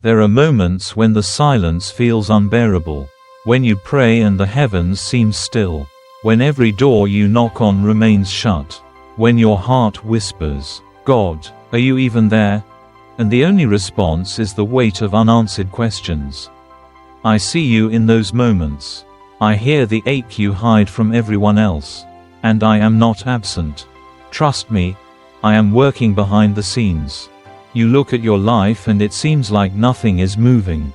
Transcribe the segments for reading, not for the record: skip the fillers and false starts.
There are moments when the silence feels unbearable. When you pray and the heavens seem still. When every door you knock on remains shut. When your heart whispers, "God, are you even there?" And the only response is the weight of unanswered questions. I see you in those moments. I hear the ache you hide from everyone else. And I am not absent. Trust me, I am working behind the scenes. You look at your life and it seems like nothing is moving.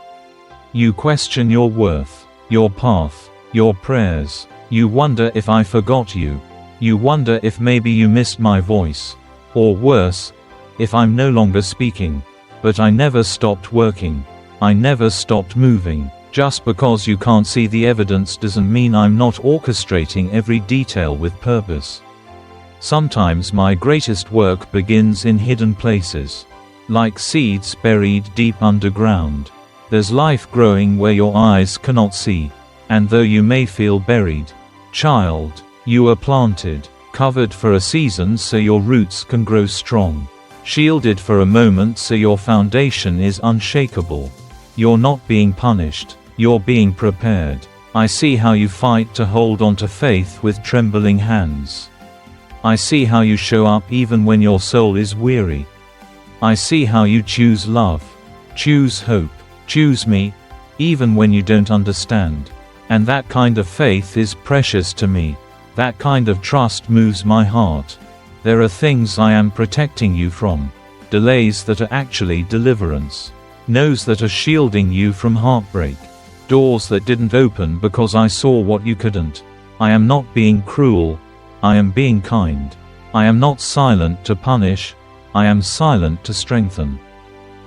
You question your worth, your path, your prayers. You wonder if I forgot you. You wonder if maybe you missed my voice. Or worse, if I'm no longer speaking. But I never stopped working. I never stopped moving. Just because you can't see the evidence doesn't mean I'm not orchestrating every detail with purpose. Sometimes my greatest work begins in hidden places. Like seeds buried deep underground. There's life growing where your eyes cannot see. And though you may feel buried, child, you are planted, covered for a season so your roots can grow strong. Shielded for a moment so your foundation is unshakable. You're not being punished, you're being prepared. I see how you fight to hold on to faith with trembling hands. I see how you show up even when your soul is weary. I see how you choose love, choose hope, choose me, even when you don't understand. And that kind of faith is precious to me. That kind of trust moves my heart. There are things I am protecting you from. Delays that are actually deliverance. No's that are shielding you from heartbreak. Doors that didn't open because I saw what you couldn't. I am not being cruel. I am being kind. I am not silent to punish. I am silent to strengthen.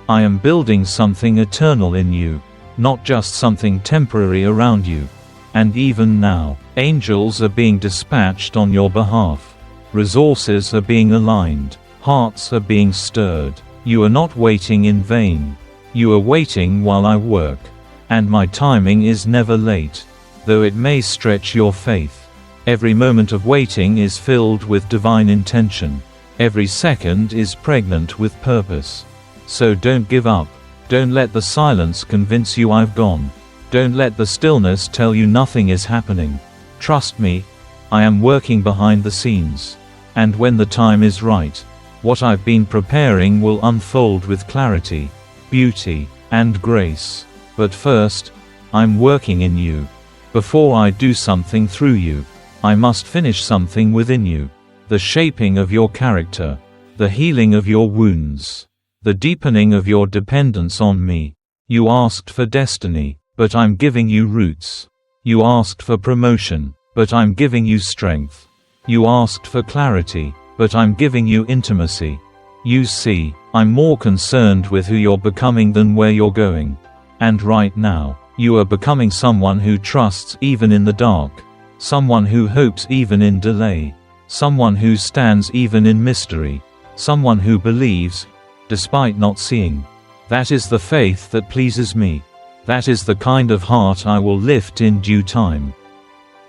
I am building something eternal in you, not just something temporary around you. And even now, angels are being dispatched on your behalf. Resources are being aligned. Hearts are being stirred. You are not waiting in vain. You are waiting while I work. And my timing is never late, though it may stretch your faith. Every moment of waiting is filled with divine intention. Every second is pregnant with purpose. So don't give up. Don't let the silence convince you I've gone. Don't let the stillness tell you nothing is happening. Trust me, I am working behind the scenes. And when the time is right, what I've been preparing will unfold with clarity, beauty, and grace. But first, I'm working in you. Before I do something through you, I must finish something within you. The shaping of your character, the healing of your wounds, the deepening of your dependence on me. You asked for destiny, but I'm giving you roots. You asked for promotion, but I'm giving you strength. You asked for clarity, but I'm giving you intimacy. You see, I'm more concerned with who you're becoming than where you're going. And right now, you are becoming someone who trusts even in the dark. Someone who hopes even in delay. Someone who stands even in mystery. Someone who believes, despite not seeing. That is the faith that pleases me. That is the kind of heart I will lift in due time.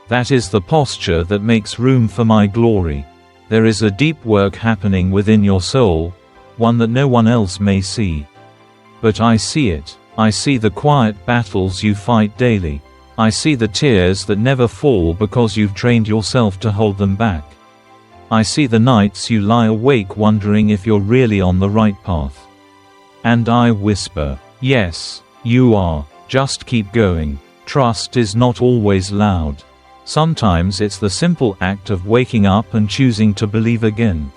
That is the posture that makes room for my glory. There is a deep work happening within your soul, one that no one else may see. But I see it. I see the quiet battles you fight daily. I see the tears that never fall because you've trained yourself to hold them back. I see the nights you lie awake wondering if you're really on the right path. And I whisper, yes, you are. Just keep going. Trust is not always loud. Sometimes it's the simple act of waking up and choosing to believe again.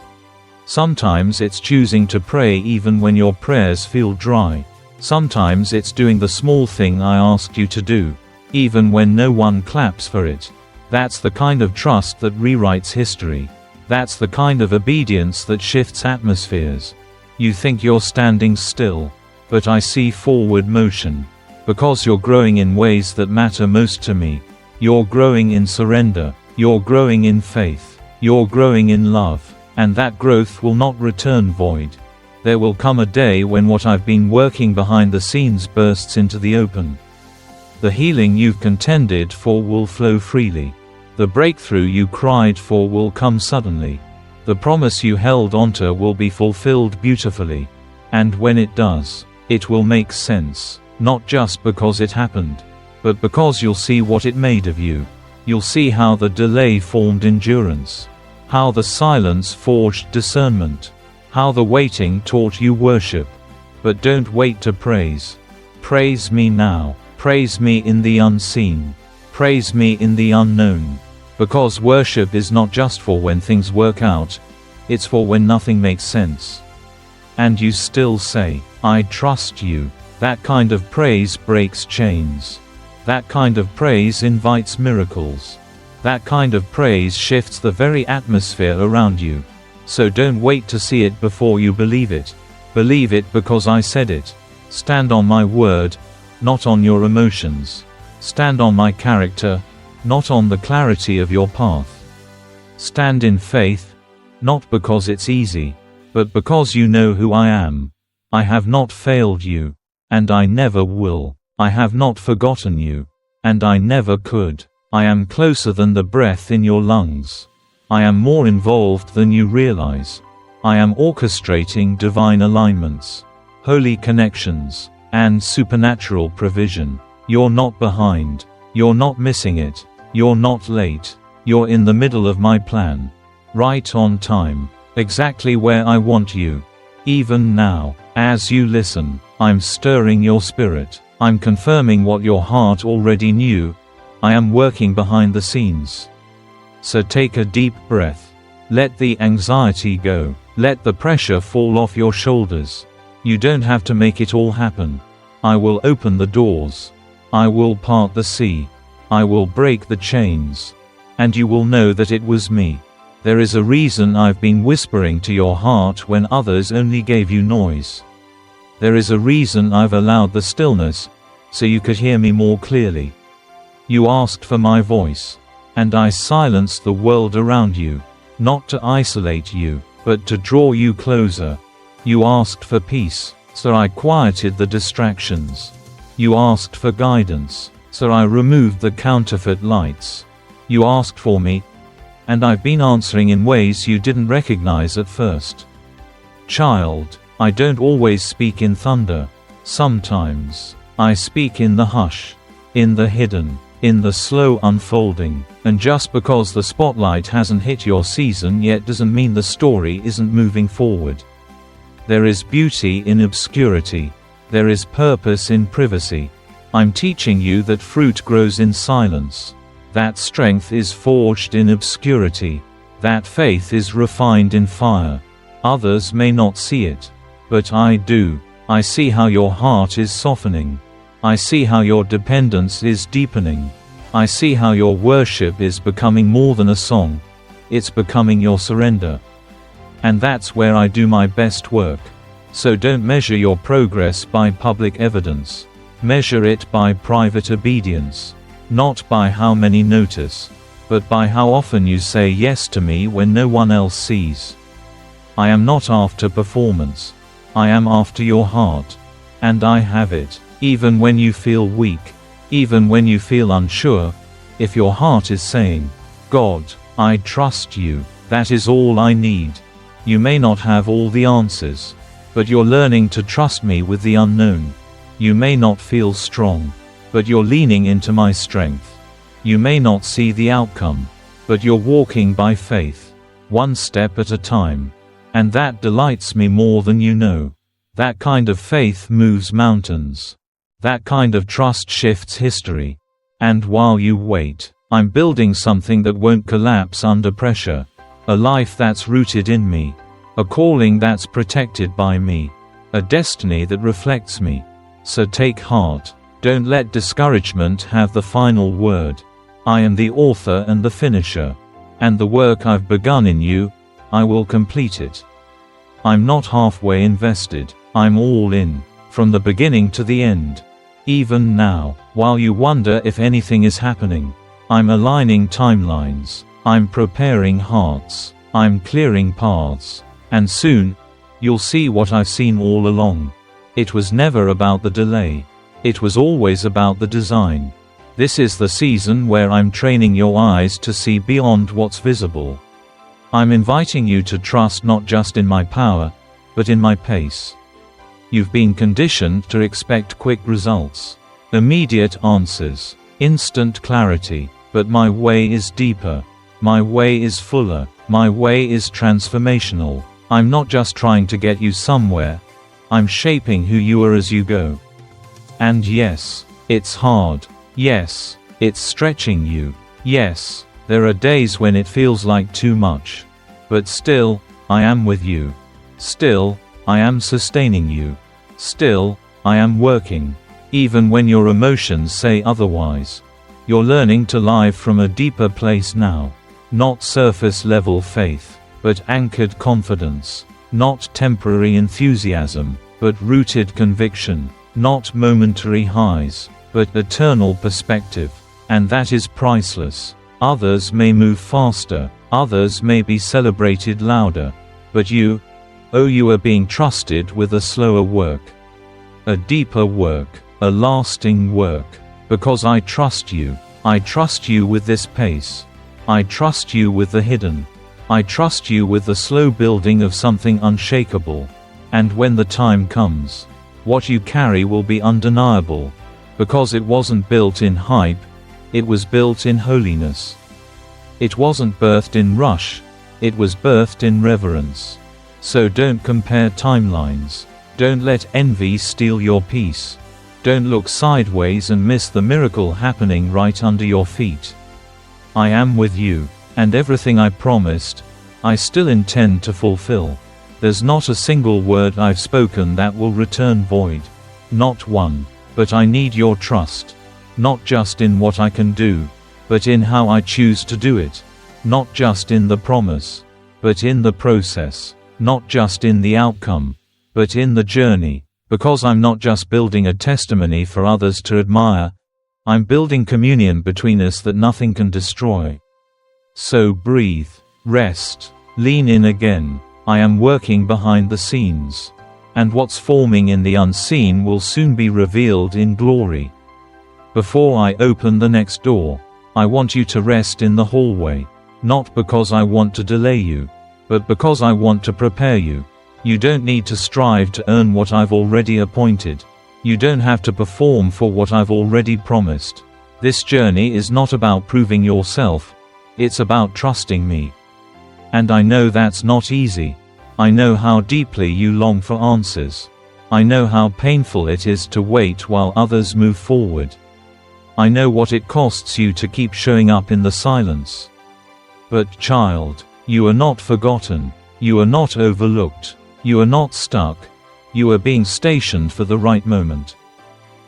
Sometimes it's choosing to pray even when your prayers feel dry. Sometimes it's doing the small thing I asked you to do, even when no one claps for it. That's the kind of trust that rewrites history. That's the kind of obedience that shifts atmospheres. You think you're standing still, but I see forward motion. Because you're growing in ways that matter most to me. You're growing in surrender. You're growing in faith. You're growing in love. And that growth will not return void. There will come a day when what I've been working behind the scenes bursts into the open. The healing you've contended for will flow freely. The breakthrough you cried for will come suddenly. The promise you held onto will be fulfilled beautifully. And when it does, It will make sense, not just because it happened, but because you'll see what it made of you. You'll see how the delay formed endurance, how the silence forged discernment, how the waiting taught you worship. But don't wait to praise. Praise me now. Praise me in the unseen. Praise me in the unknown. Because worship is not just for when things work out, it's for when nothing makes sense. And you still say, I trust you. That kind of praise breaks chains. That kind of praise invites miracles. That kind of praise shifts the very atmosphere around you. So don't wait to see it before you believe it. Believe it because I said it. Stand on my word, not on your emotions. Stand on my character, not on the clarity of your path. Stand in faith, not because it's easy, but because you know who I am. I have not failed you, and I never will. I have not forgotten you, and I never could. I am closer than the breath in your lungs. I am more involved than you realize. I am orchestrating divine alignments, holy connections, and supernatural provision. You're not behind. You're not missing it. You're not late. You're in the middle of my plan. Right on time. Exactly where I want you. Even now, as you listen, I'm stirring your spirit. I'm confirming what your heart already knew. I am working behind the scenes. So take a deep breath. Let the anxiety go. Let the pressure fall off your shoulders. You don't have to make it all happen. I will open the doors. I will part the sea. I will break the chains. And you will know that it was me. There is a reason I've been whispering to your heart when others only gave you noise. There is a reason I've allowed the stillness, so you could hear me more clearly. You asked for my voice, and I silenced the world around you, not to isolate you, but to draw you closer. You asked for peace, so I quieted the distractions. You asked for guidance, so I removed the counterfeit lights. You asked for me, and I've been answering in ways you didn't recognize at first. Child, I don't always speak in thunder. Sometimes, I speak in the hush, in the hidden, in the slow unfolding. And just because the spotlight hasn't hit your season yet doesn't mean the story isn't moving forward. There is beauty in obscurity. There is purpose in privacy. I'm teaching you that fruit grows in silence. That strength is forged in obscurity. That faith is refined in fire. Others may not see it, but I do. I see how your heart is softening. I see how your dependence is deepening. I see how your worship is becoming more than a song. It's becoming your surrender. And that's where I do my best work. So don't measure your progress by public evidence. Measure it by private obedience. Not by how many notice, but by how often you say yes to me when no one else sees. I am not after performance. I am after your heart. And I have it. Even when you feel weak, even when you feel unsure, if your heart is saying, God, I trust you, that is all I need. You may not have all the answers, but you're learning to trust me with the unknown. You may not feel strong, but you're leaning into my strength. You may not see the outcome, but you're walking by faith, one step at a time. And that delights me more than you know. That kind of faith moves mountains. That kind of trust shifts history. And while you wait, I'm building something that won't collapse under pressure. A life that's rooted in me. A calling that's protected by me. A destiny that reflects me. So take heart. Don't let discouragement have the final word. I am the author and the finisher. And the work I've begun in you, I will complete it. I'm not halfway invested. I'm all in, from the beginning to the end. Even now, while you wonder if anything is happening, I'm aligning timelines. I'm preparing hearts. I'm clearing paths. And soon, you'll see what I've seen all along. It was never about the delay. It was always about the design. This is the season where I'm training your eyes to see beyond what's visible. I'm inviting you to trust not just in my power, but in my pace. You've been conditioned to expect quick results, immediate answers, instant clarity. But my way is deeper. My way is fuller. My way is transformational. I'm not just trying to get you somewhere. I'm shaping who you are as you go. And yes, it's hard. Yes, it's stretching you. Yes, there are days when it feels like too much. But still, I am with you. Still, I am sustaining you. Still, I am working. Even when your emotions say otherwise. You're learning to live from a deeper place now. Not surface-level faith, but anchored confidence. Not temporary enthusiasm, but rooted conviction. Not momentary highs, but eternal perspective. And that is priceless. Others may move faster, others may be celebrated louder. But you, oh, you are being trusted with a slower work. A deeper work, a lasting work. Because I trust you. I trust you with this pace. I trust you with the hidden. I trust you with the slow building of something unshakable. And when the time comes, what you carry will be undeniable. Because it wasn't built in hype, it was built in holiness. It wasn't birthed in rush, it was birthed in reverence. So don't compare timelines. Don't let envy steal your peace. Don't look sideways and miss the miracle happening right under your feet. I am with you, and everything I promised, I still intend to fulfill. There's not a single word I've spoken that will return void. Not one. But I need your trust. Not just in what I can do, but in how I choose to do it. Not just in the promise, but in the process. Not just in the outcome, but in the journey. Because I'm not just building a testimony for others to admire, I'm building communion between us that nothing can destroy. So breathe, rest, lean in again. I am working behind the scenes. And what's forming in the unseen will soon be revealed in glory. Before I open the next door, I want you to rest in the hallway. Not because I want to delay you, but because I want to prepare you. You don't need to strive to earn what I've already appointed. You don't have to perform for what I've already promised. This journey is not about proving yourself, it's about trusting me. And I know that's not easy. I know how deeply you long for answers. I know how painful it is to wait while others move forward. I know what it costs you to keep showing up in the silence. But child, you are not forgotten. You are not overlooked. You are not stuck. You are being stationed for the right moment.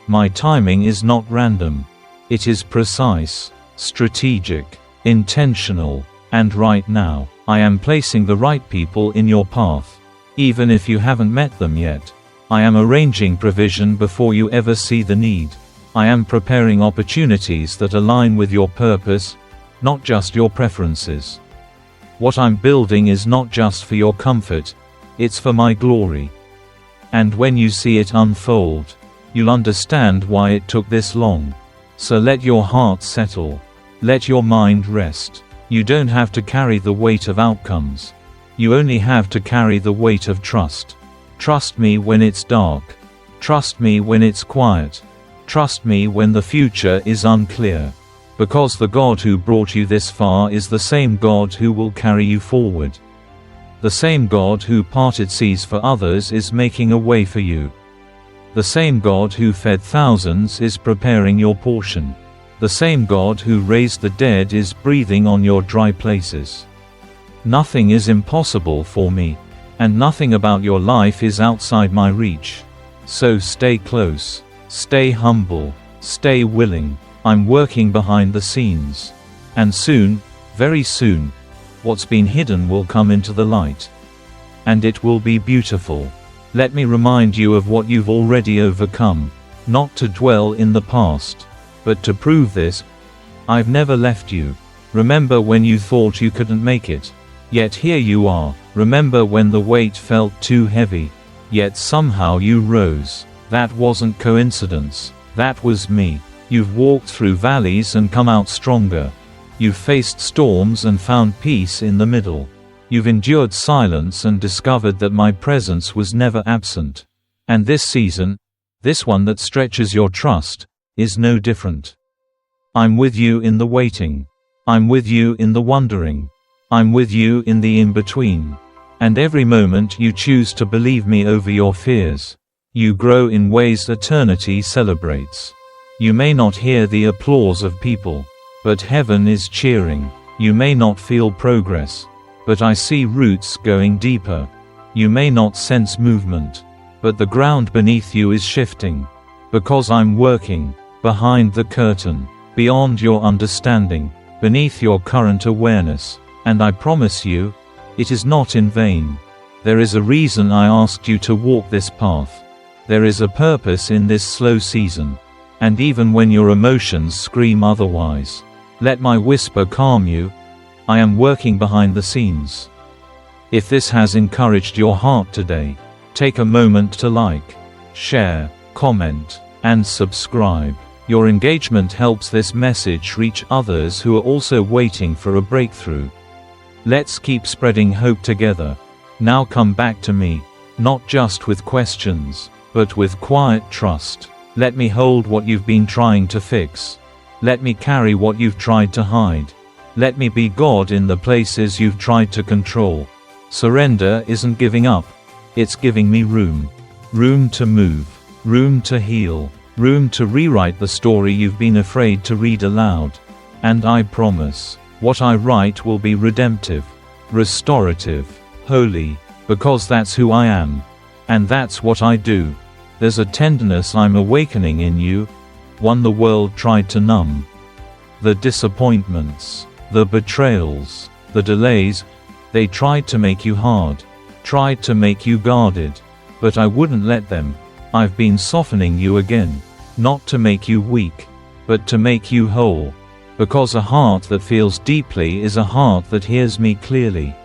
My timing is not random. It is precise, strategic, intentional, and right now, I am placing the right people in your path. Even if you haven't met them yet. I am arranging provision before you ever see the need. I am preparing opportunities that align with your purpose, not just your preferences. What I'm building is not just for your comfort, it's for my glory. And when you see it unfold, you'll understand why it took this long. So let your heart settle. Let your mind rest. You don't have to carry the weight of outcomes. You only have to carry the weight of trust. Trust me when it's dark. Trust me when it's quiet. Trust me when the future is unclear. Because the God who brought you this far is the same God who will carry you forward. The same God who parted seas for others is making a way for you. The same God who fed thousands is preparing your portion. The same God who raised the dead is breathing on your dry places. Nothing is impossible for me, and nothing about your life is outside my reach. So stay close, stay humble, stay willing. I'm working behind the scenes. And soon, very soon, what's been hidden will come into the light. And it will be beautiful. Let me remind you of what you've already overcome. Not to dwell in the past, but to prove this. I've never left you. Remember when you thought you couldn't make it. Yet here you are. Remember when the weight felt too heavy. Yet somehow you rose. That wasn't coincidence. That was me. You've walked through valleys and come out stronger. You've faced storms and found peace in the middle. You've endured silence and discovered that my presence was never absent. And this season, this one that stretches your trust, is no different. I'm with you in the waiting. I'm with you in the wondering. I'm with you in the in-between. And every moment you choose to believe me over your fears, you grow in ways eternity celebrates. You may not hear the applause of people, but heaven is cheering. You may not feel progress, but I see roots going deeper. You may not sense movement, but the ground beneath you is shifting. Because I'm working, behind the curtain, beyond your understanding, beneath your current awareness. And I promise you, it is not in vain. There is a reason I asked you to walk this path. There is a purpose in this slow season. And even when your emotions scream otherwise, let my whisper calm you. I am working behind the scenes. If this has encouraged your heart today, take a moment to like, share, comment, and subscribe. Your engagement helps this message reach others who are also waiting for a breakthrough. Let's keep spreading hope together. Now come back to me, not just with questions, but with quiet trust. Let me hold what you've been trying to fix. Let me carry what you've tried to hide. Let me be God in the places you've tried to control. Surrender isn't giving up, it's giving me room. Room to move, room to heal, room to rewrite the story you've been afraid to read aloud. And I promise, what I write will be redemptive, restorative, holy, because that's who I am. And that's what I do. There's a tenderness I'm awakening in you, one the world tried to numb. The disappointments, the betrayals, the delays, they tried to make you hard, tried to make you guarded, but I wouldn't let them. I've been softening you again, not to make you weak, but to make you whole. Because a heart that feels deeply is a heart that hears me clearly.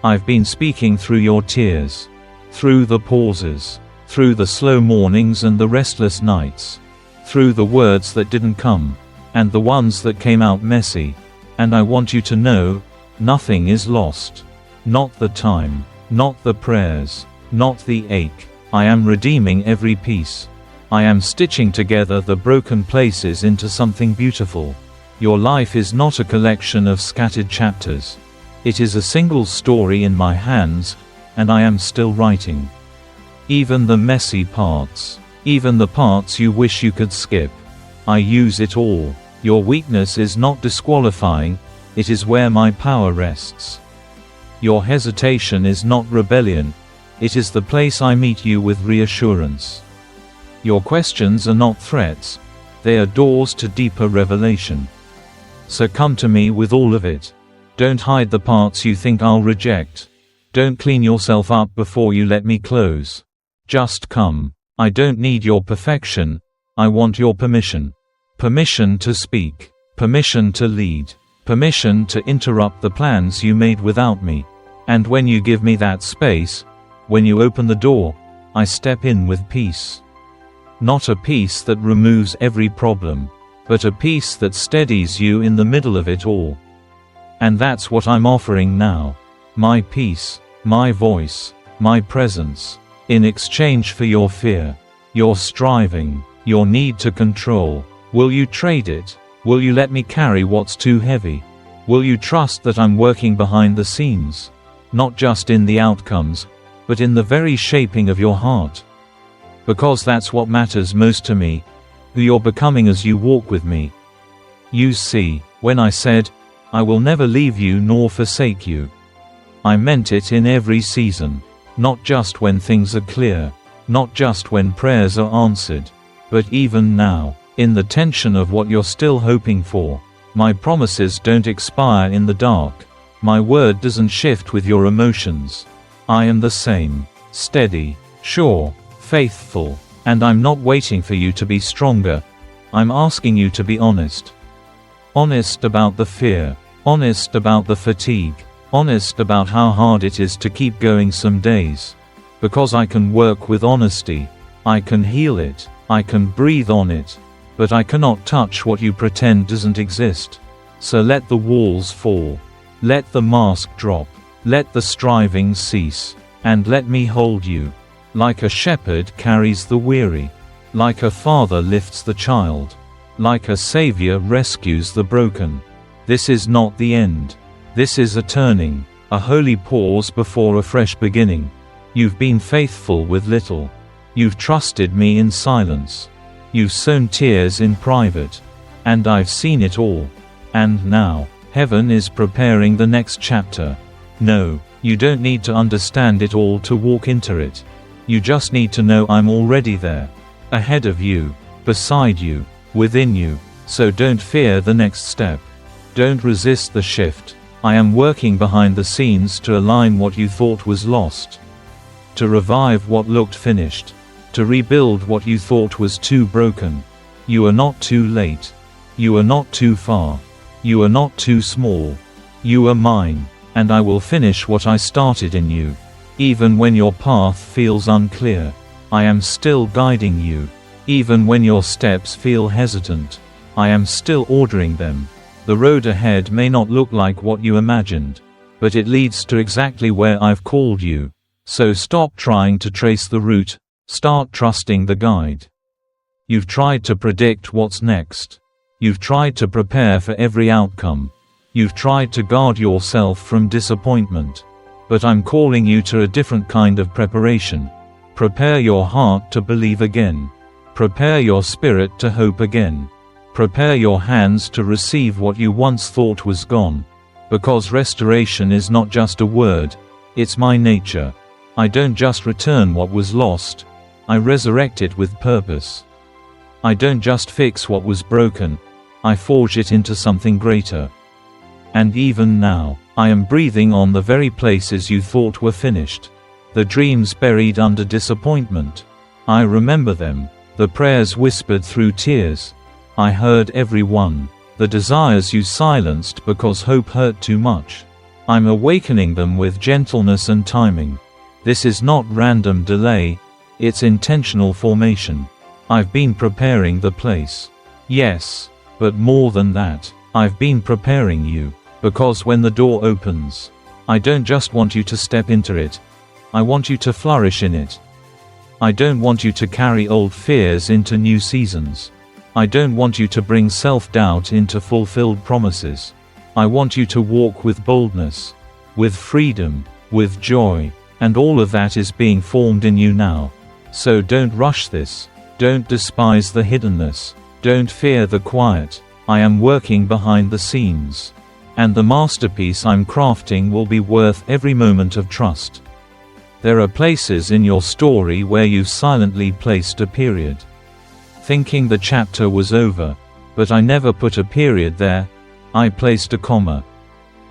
I've been speaking through your tears, through the pauses, through the slow mornings and the restless nights, through the words that didn't come, and the ones that came out messy. And I want you to know, nothing is lost. Not the time, not the prayers, not the ache. I am redeeming every piece. I am stitching together the broken places into something beautiful. Your life is not a collection of scattered chapters. It is a single story in my hands, and I am still writing. Even the messy parts, even the parts you wish you could skip, I use it all. Your weakness is not disqualifying, it is where my power rests. Your hesitation is not rebellion, it is the place I meet you with reassurance. Your questions are not threats, they are doors to deeper revelation. So come to me with all of it. Don't hide the parts you think I'll reject. Don't clean yourself up before you let me close. Just come. I don't need your perfection, I want your permission. Permission to speak. Permission to lead. Permission to interrupt the plans you made without me. And when you give me that space, when you open the door, I step in with peace. Not a peace that removes every problem, but a peace that steadies you in the middle of it all. And that's what I'm offering now. My peace, my voice, my presence, in exchange for your fear, your striving, your need to control. Will you trade it? Will you let me carry what's too heavy? Will you trust that I'm working behind the scenes? Not just in the outcomes, but in the very shaping of your heart. Because that's what matters most to me, who you're becoming as you walk with me. You see, when I said, I will never leave you nor forsake you, I meant it in every season, not just when things are clear, not just when prayers are answered, but even now, in the tension of what you're still hoping for. My promises don't expire in the dark. My word doesn't shift with your emotions. I am the same, steady, sure, faithful, and I'm not waiting for you to be stronger. I'm asking you to be honest. Honest about the fear, honest about the fatigue, honest about how hard it is to keep going some days. Because I can work with honesty, I can heal it, I can breathe on it, but I cannot touch what you pretend doesn't exist. So let the walls fall, let the mask drop, let the striving cease, and let me hold you. Like a shepherd carries the weary. Like a father lifts the child. Like a savior rescues the broken. This is not the end. This is a turning, a holy pause before a fresh beginning. You've been faithful with little. You've trusted me in silence. You've sown tears in private. And I've seen it all. And now, heaven is preparing the next chapter. No, you don't need to understand it all to walk into it. You just need to know I'm already there. Ahead of you, beside you, within you. So don't fear the next step. Don't resist the shift. I am working behind the scenes to align what you thought was lost. To revive what looked finished. To rebuild what you thought was too broken. You are not too late. You are not too far. You are not too small. You are mine, and I will finish what I started in you. Even when your path feels unclear, I am still guiding you. Even when your steps feel hesitant, I am still ordering them. The road ahead may not look like what you imagined, but it leads to exactly where I've called you. So stop trying to trace the route, start trusting the guide. You've tried to predict what's next. You've tried to prepare for every outcome. You've tried to guard yourself from disappointment. But I'm calling you to a different kind of preparation. Prepare your heart to believe again. Prepare your spirit to hope again. Prepare your hands to receive what you once thought was gone. Because restoration is not just a word, it's my nature. I don't just return what was lost, I resurrect it with purpose. I don't just fix what was broken, I forge it into something greater. And even now, I am breathing on the very places you thought were finished. The dreams buried under disappointment. I remember them. The prayers whispered through tears. I heard every one. The desires you silenced because hope hurt too much. I'm awakening them with gentleness and timing. This is not random delay, it's intentional formation. I've been preparing the place. Yes, but more than that, I've been preparing you. Because when the door opens, I don't just want you to step into it, I want you to flourish in it. I don't want you to carry old fears into new seasons. I don't want you to bring self-doubt into fulfilled promises. I want you to walk with boldness, with freedom, with joy, and all of that is being formed in you now. So don't rush this. Don't despise the hiddenness. Don't fear the quiet. I am working behind the scenes. And the masterpiece I'm crafting will be worth every moment of trust. There are places in your story where you've silently placed a period, thinking the chapter was over, but I never put a period there, I placed a comma.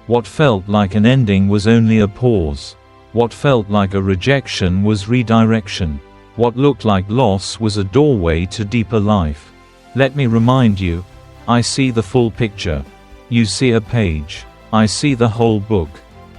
What felt like an ending was only a pause. What felt like a rejection was redirection. What looked like loss was a doorway to deeper life. Let me remind you, I see the full picture. You see a page. I see the whole book.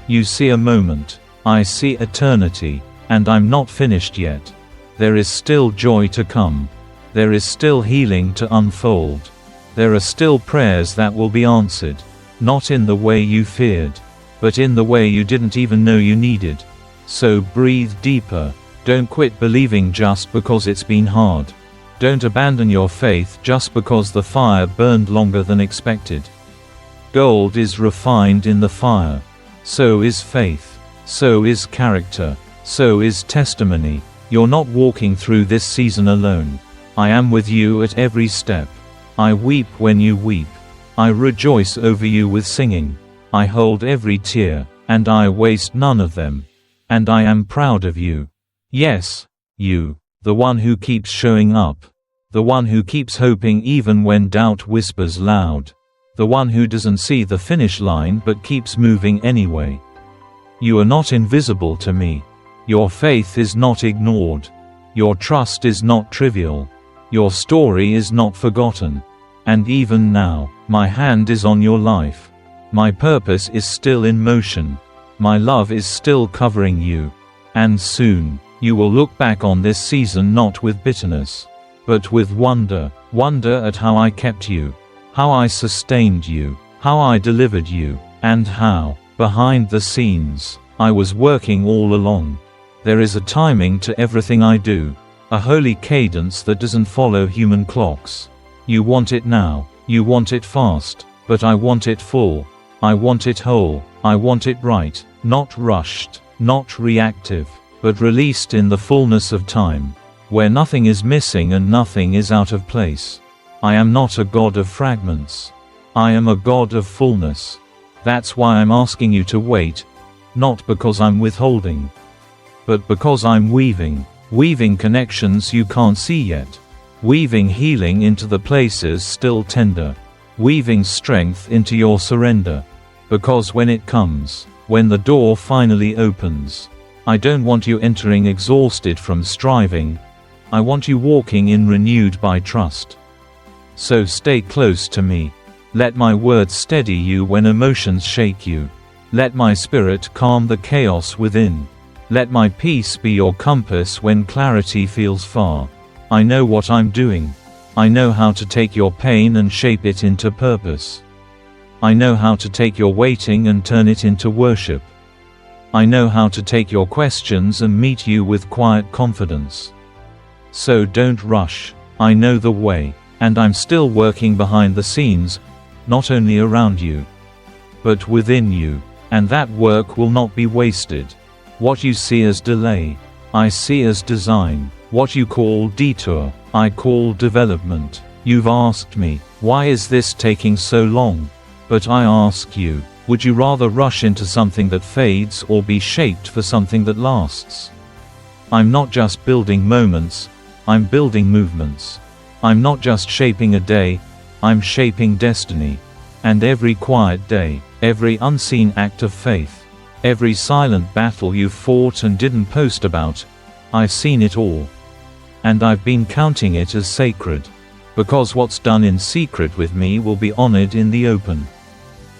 You see a moment. I see eternity. And I'm not finished yet. There is still joy to come. There is still healing to unfold. There are still prayers that will be answered. Not in the way you feared, but in the way you didn't even know you needed. So breathe deeper. Don't quit believing just because it's been hard. Don't abandon your faith just because the fire burned longer than expected. Gold is refined in the fire. So is faith. So is character. So is testimony. You're not walking through this season alone. I am with you at every step. I weep when you weep. I rejoice over you with singing. I hold every tear, and I waste none of them. And I am proud of you. Yes, you, the one who keeps showing up. The one who keeps hoping even when doubt whispers loud. The one who doesn't see the finish line but keeps moving anyway. You are not invisible to me. Your faith is not ignored. Your trust is not trivial. Your story is not forgotten. And even now, my hand is on your life. My purpose is still in motion. My love is still covering you. And soon, you will look back on this season not with bitterness, but with wonder. Wonder at how I kept you. How I sustained you, how I delivered you, and how, behind the scenes, I was working all along. There is a timing to everything I do. A holy cadence that doesn't follow human clocks. You want it now. You want it fast. But I want it full. I want it whole. I want it right. Not rushed. Not reactive. But released in the fullness of time. Where nothing is missing and nothing is out of place. I am not a God of fragments. I am a God of fullness. That's why I'm asking you to wait. Not because I'm withholding. But because I'm weaving. Weaving connections you can't see yet. Weaving healing into the places still tender. Weaving strength into your surrender. Because when it comes, when the door finally opens, I don't want you entering exhausted from striving. I want you walking in renewed by trust. So stay close to me. Let my words steady you when emotions shake you. Let my spirit calm the chaos within. Let my peace be your compass when clarity feels far. I know what I'm doing. I know how to take your pain and shape it into purpose. I know how to take your waiting and turn it into worship. I know how to take your questions and meet you with quiet confidence. So don't rush. I know the way. And I'm still working behind the scenes, not only around you, but within you. And that work will not be wasted. What you see as delay, I see as design. What you call detour, I call development. You've asked me, why is this taking so long? But I ask you, would you rather rush into something that fades or be shaped for something that lasts? I'm not just building moments, I'm building movements. I'm not just shaping a day, I'm shaping destiny. And every quiet day, every unseen act of faith, every silent battle you fought and didn't post about, I've seen it all. And I've been counting it as sacred. Because what's done in secret with me will be honored in the open.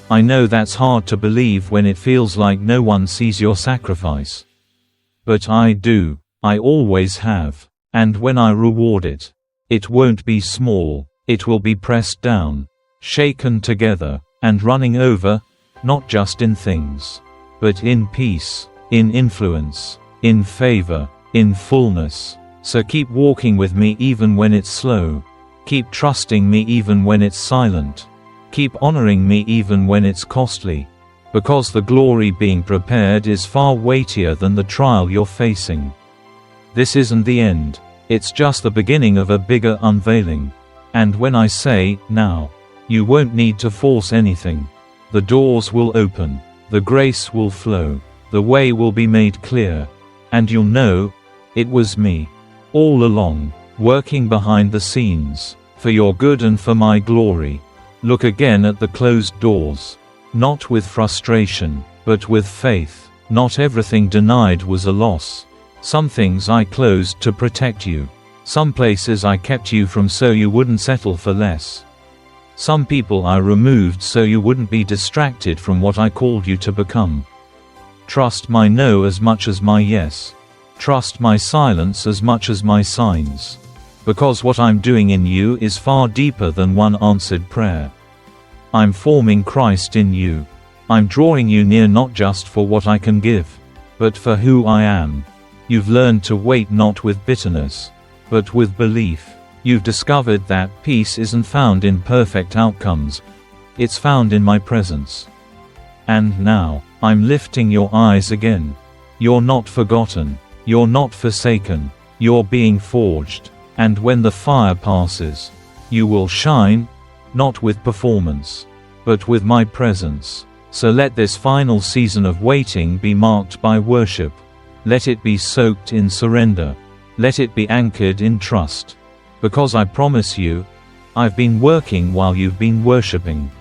I know that's hard to believe when it feels like no one sees your sacrifice. But I do. I always have. And when I reward it, it won't be small. It will be pressed down, shaken together, and running over, not just in things, but in peace, in influence, in favor, in fullness. So keep walking with me even when it's slow. Keep trusting me even when it's silent. Keep honoring me even when it's costly. Because the glory being prepared is far weightier than the trial you're facing. This isn't the end. It's just the beginning of a bigger unveiling. And when I say, now, you won't need to force anything. The doors will open. The grace will flow. The way will be made clear. And you'll know, it was me. All along, working behind the scenes, for your good and for my glory. Look again at the closed doors. Not with frustration, but with faith. Not everything denied was a loss. Some things I closed to protect you. Some places I kept you from so you wouldn't settle for less. Some people I removed so you wouldn't be distracted from what I called you to become. Trust my no as much as my yes. Trust my silence as much as my signs. Because what I'm doing in you is far deeper than one answered prayer. I'm forming Christ in you. I'm drawing you near not just for what I can give, but for who I am. You've learned to wait not with bitterness, but with belief. You've discovered that peace isn't found in perfect outcomes. It's found in my presence. And now, I'm lifting your eyes again. You're not forgotten. You're not forsaken. You're being forged. And when the fire passes, you will shine, not with performance, but with my presence. So let this final season of waiting be marked by worship. Let it be soaked in surrender. Let it be anchored in trust. Because I promise you, I've been working while you've been worshiping.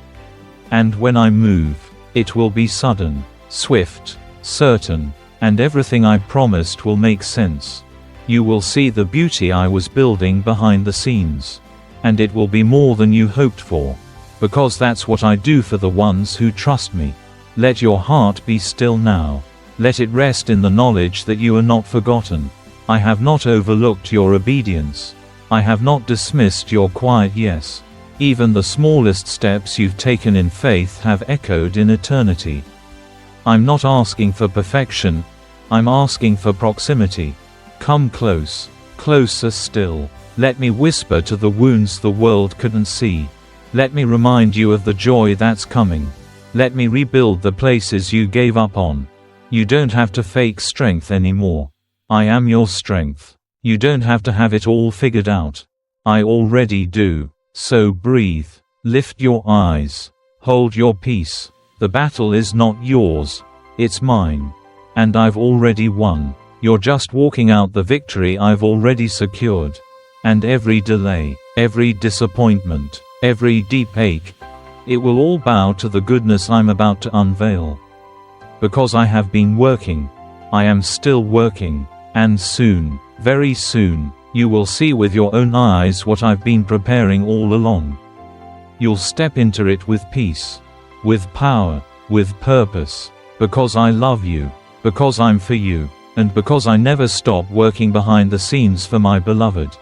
And when I move, it will be sudden, swift, certain, and everything I promised will make sense. You will see the beauty I was building behind the scenes. And it will be more than you hoped for. Because that's what I do for the ones who trust me. Let your heart be still now. Let it rest in the knowledge that you are not forgotten. I have not overlooked your obedience. I have not dismissed your quiet yes. Even the smallest steps you've taken in faith have echoed in eternity. I'm not asking for perfection, I'm asking for proximity. Come close, closer still. Let me whisper to the wounds the world couldn't see. Let me remind you of the joy that's coming. Let me rebuild the places you gave up on. You don't have to fake strength anymore. I am your strength. You don't have to have it all figured out. I already do. So breathe. Lift your eyes. Hold your peace. The battle is not yours. It's mine. And I've already won. You're just walking out the victory I've already secured. And every delay, every disappointment, every deep ache, it will all bow to the goodness I'm about to unveil. Because I have been working. I am still working. And soon, very soon, you will see with your own eyes what I've been preparing all along. You'll step into it with peace, with power, with purpose. Because I love you. Because I'm for you. And because I never stop working behind the scenes for my beloved.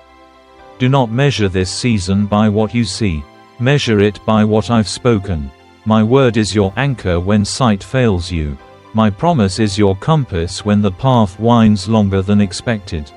Do not measure this season by what you see. Measure it by what I've spoken. My word is your anchor when sight fails you. My promise is your compass when the path winds longer than expected.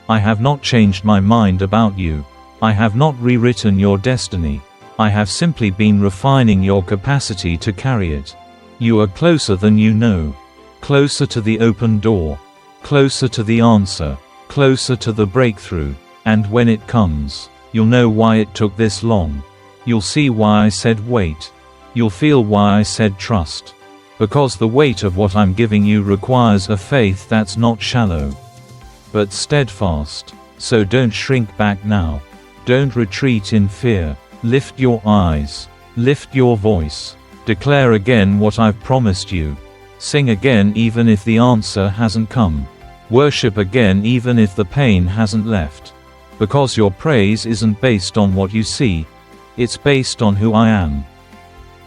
I have not changed my mind about you. I have not rewritten your destiny. I have simply been refining your capacity to carry it. You are closer than you know. Closer to the open door. Closer to the answer. Closer to the breakthrough. And when it comes, you'll know why it took this long. You'll see why I said wait. You'll feel why I said trust. Because the weight of what I'm giving you requires a faith that's not shallow, but steadfast. So don't shrink back now. Don't retreat in fear. Lift your eyes. Lift your voice. Declare again what I've promised you. Sing again even if the answer hasn't come. Worship again even if the pain hasn't left. Because your praise isn't based on what you see. It's based on who I am.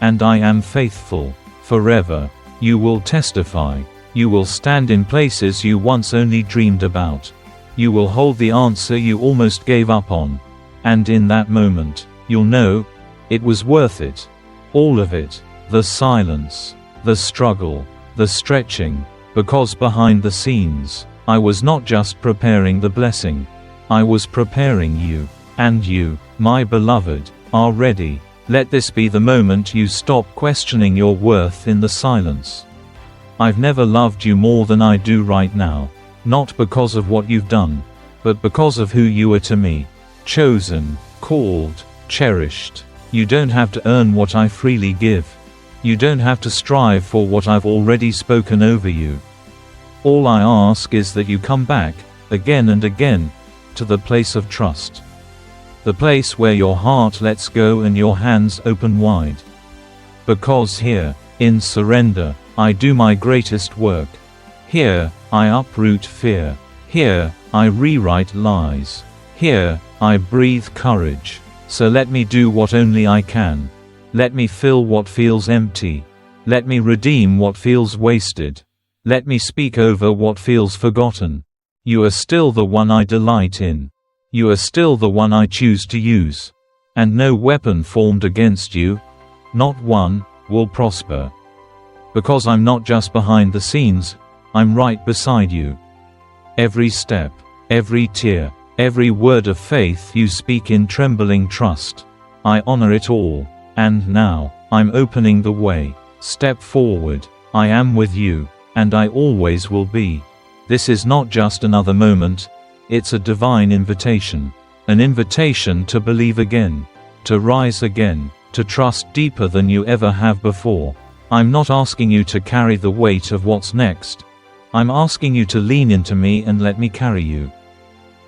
And I am faithful. Forever. You will testify. You will stand in places you once only dreamed about. You will hold the answer you almost gave up on. And in that moment, you'll know, it was worth it. All of it. The silence. The struggle. The stretching. Because behind the scenes, I was not just preparing the blessing. I was preparing you. And you, my beloved, are ready. Let this be the moment you stop questioning your worth in the silence. I've never loved you more than I do right now. Not because of what you've done, but because of who you are to me. Chosen, called, cherished. You don't have to earn what I freely give. You don't have to strive for what I've already spoken over you. All I ask is that you come back, again and again, to the place of trust. The place where your heart lets go and your hands open wide. Because here, in surrender, I do my greatest work. Here, I uproot fear. Here, I rewrite lies. Here, I breathe courage. So let me do what only I can. Let me fill what feels empty. Let me redeem what feels wasted. Let me speak over what feels forgotten. You are still the one I delight in. You are still the one I choose to use. And no weapon formed against you, not one, will prosper. Because I'm not just behind the scenes, I'm right beside you. Every step, every tear, every word of faith you speak in trembling trust, I honor it all. And now, I'm opening the way. Step forward. I am with you, and I always will be. This is not just another moment, it's a divine invitation. An invitation to believe again, to rise again, to trust deeper than you ever have before. I'm not asking you to carry the weight of what's next. I'm asking you to lean into me and let me carry you.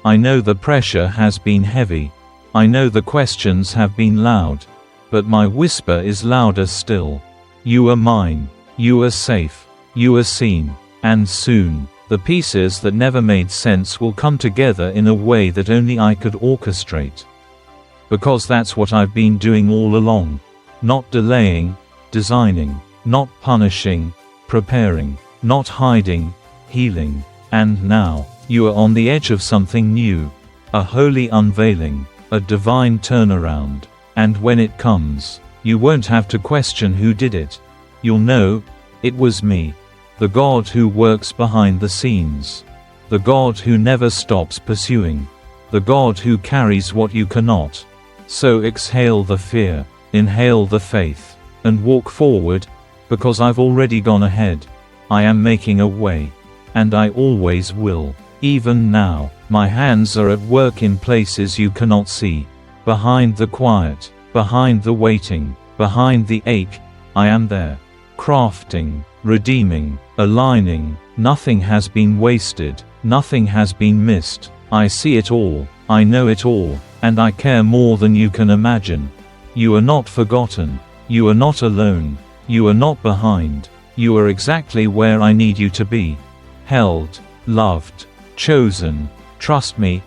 I know the pressure has been heavy. I know the questions have been loud. But my whisper is louder still. You are mine. You are safe. You are seen. And soon, the pieces that never made sense will come together in a way that only I could orchestrate. Because that's what I've been doing all along. Not delaying, designing. Not punishing, preparing. Not hiding, healing. And now, you are on the edge of something new. A holy unveiling. A divine turnaround. And when it comes, you won't have to question who did it. You'll know, it was me. The God who works behind the scenes. The God who never stops pursuing. The God who carries what you cannot. So exhale the fear, inhale the faith, and walk forward, because I've already gone ahead. I am making a way. And I always will. Even now, my hands are at work in places you cannot see. Behind the quiet, behind the waiting, behind the ache, I am there. Crafting, redeeming, aligning. Nothing has been wasted, nothing has been missed. I see it all, I know it all, and I care more than you can imagine. You are not forgotten. You are not alone. You are not behind. You are exactly where I need you to be. Held, loved, chosen. Trust me,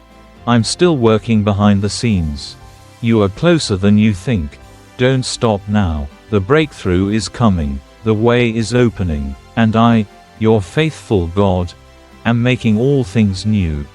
I'm still working behind the scenes. You are closer than you think. Don't stop now. The breakthrough is coming. The way is opening. And I, your faithful God, am making all things new.